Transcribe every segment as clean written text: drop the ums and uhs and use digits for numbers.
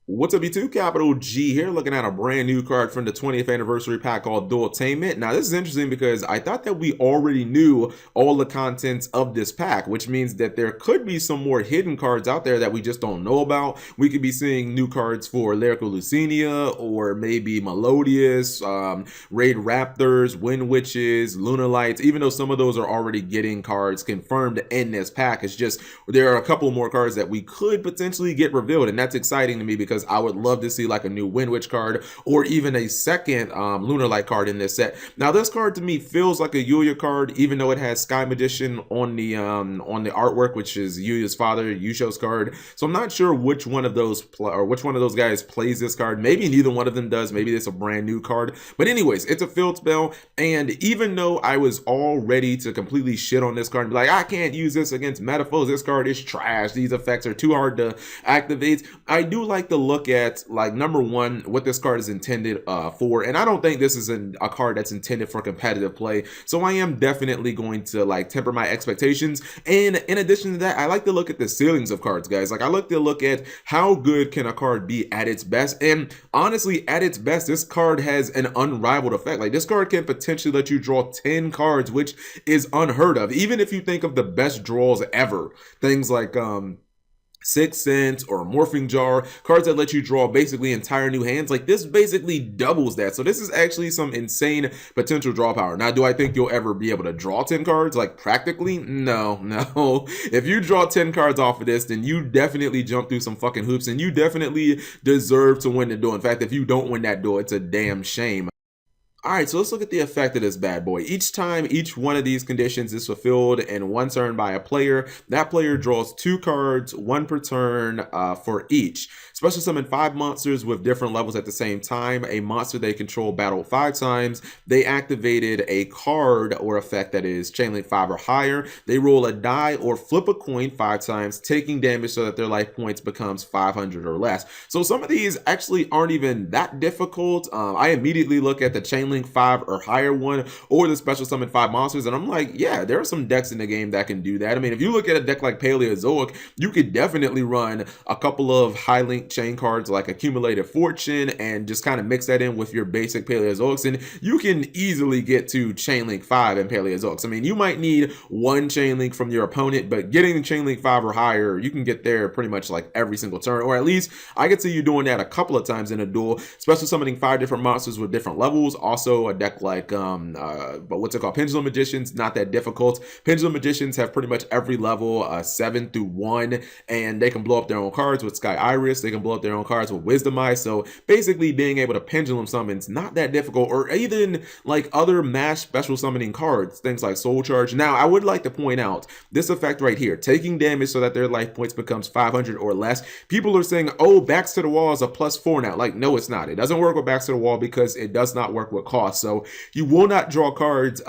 What's up, YouTube? Capital G here, looking at a brand new card from the 20th anniversary pack called Dueltainment. Now, this is interesting because I thought that we already knew all the contents of this pack, which means that there could be some more hidden cards out there that we just don't know about. We could be seeing new cards for Lyrical Lucinia, or maybe Melodious, Raid Raptors, Wind Witches, Lunar Lights, even though some of those are already getting cards confirmed in this pack. It's just there are a couple more cards that we could potentially get revealed, and that's exciting to me because I would love to see like a new Wind Witch card or even a second Lunar Light card in this set. Now, this card to me feels like a Yuya card, even though it has Sky Magician on the artwork, which is Yuya's father, Yusho's card. So I'm not sure which one of those guys plays this card. Maybe neither one of them does. Maybe it's a brand new card. But anyways, it's a field spell, and even though I was all ready to completely shit on this card and be like, I can't use this against Metaphors, this card is trash, these effects are too hard to activate, I do like to look at, like, number one, what this card is intended for. And I don't think this is a card that's intended for competitive play, so I am definitely going to like temper my expectations. And in addition to that, I like to look at the ceilings of cards, guys. Like, I like to look at how good can a card be at its best. And honestly, at its best, this card has an unrivaled effect. Like, this card can potentially let you draw 10 cards, which is unheard of. Even if you think of the best draws ever, things like Sixth Sense or Morphing Jar, cards that let you draw basically entire new hands, like this basically doubles that. So this is actually some insane potential draw power. Now, do I think you'll ever be able to draw 10 cards? Like, practically? No. If you draw 10 cards off of this, then you definitely jump through some fucking hoops, and you definitely deserve to win the duel. In fact, if you don't win that duel, it's a damn shame. Alright, so let's look at the effect of this bad boy. Each time each one of these conditions is fulfilled in one turn by a player, that player draws 2 cards, 1 per turn for each. Special summon 5 monsters with different levels at the same time. A monster they control battled 5 times. They activated a card or effect that is chain link 5 or higher. They roll a die or flip a coin 5 times, taking damage so that their life points becomes 500 or less. So some of these actually aren't even that difficult. I immediately look at the chain link 5 or higher one, or the special summon 5 monsters, and I'm like, yeah, there are some decks in the game that can do that. I mean, if you look at a deck like Paleozoic, you could definitely run a couple of high link chain cards like Accumulated Fortune and just kind of mix that in with your basic Paleozoics, and you can easily get to chain link 5 in Paleozoics. I mean, you might need 1 chain link from your opponent, but getting chain link 5 or higher, you can get there pretty much like every single turn, or at least I could see you doing that a couple of times in a duel. Special summoning 5 different monsters with different levels. Also, a deck like but what's it called, Pendulum Magicians, not that difficult. Pendulum Magicians have pretty much every level 7 through 1, and they can blow up their own cards with Sky Iris. They can blow up their own cards with Wisdom Eye. So basically, being able to pendulum summons not that difficult, or even like other mass special summoning cards, things like Soul Charge. Now, I would like to point out this effect right here, taking damage so that their life points becomes 500 or less. People are saying, oh, Backs to the Wall is a +4 now. Like, no, it's not. It doesn't work with Backs to the Wall because it does not work with cost. So you will not draw cards,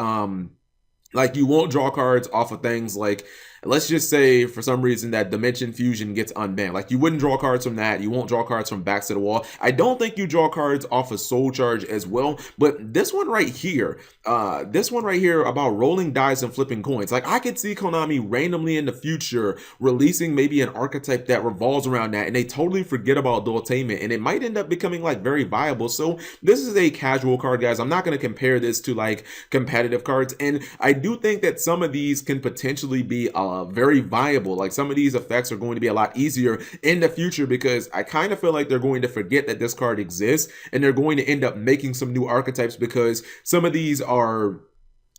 like, you won't draw cards off of things like, let's just say for some reason that Dimension Fusion gets unbanned. Like, you wouldn't draw cards from that. You won't draw cards from Backs to the Wall. I don't think you draw cards off of Soul Charge as well. But this one right here about rolling dice and flipping coins, like, I could see Konami randomly in the future releasing maybe an archetype that revolves around that, and they totally forget about Dueltainment, and it might end up becoming like very viable. So this is a casual card, guys. I'm not going to compare this to like competitive cards, and I do think that some of these can potentially be very viable. Like, some of these effects are going to be a lot easier in the future, because I kind of feel like they're going to forget that this card exists, and they're going to end up making some new archetypes, because some of these are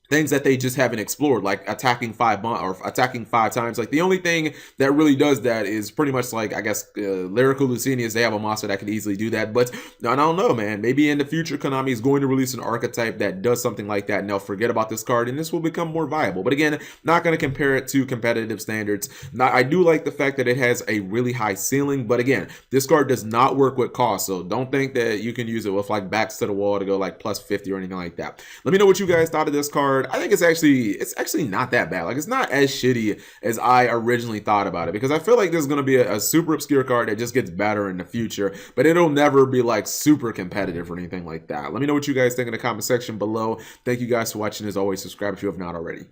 things that they just haven't explored, like attacking 5 times. Like, the only thing that really does that is pretty much like, I guess, Lyrical Lucinias. They have a monster that can easily do that. But I don't know, man. Maybe in the future, Konami is going to release an archetype that does something like that, and they'll forget about this card, and this will become more viable. But again, not going to compare it to competitive standards. Now, I do like the fact that it has a really high ceiling, but again, this card does not work with cost, so don't think that you can use it with like Backs to the Wall to go like +50 or anything like that. Let me know what you guys thought of this card. I think it's actually not that bad. Like, it's not as shitty as I originally thought about it, because I feel like this is going to be a super obscure card that just gets better in the future, but it'll never be like super competitive or anything like that. Let me know what you guys think in the comment section below. Thank you guys for watching. As always, subscribe if you have not already.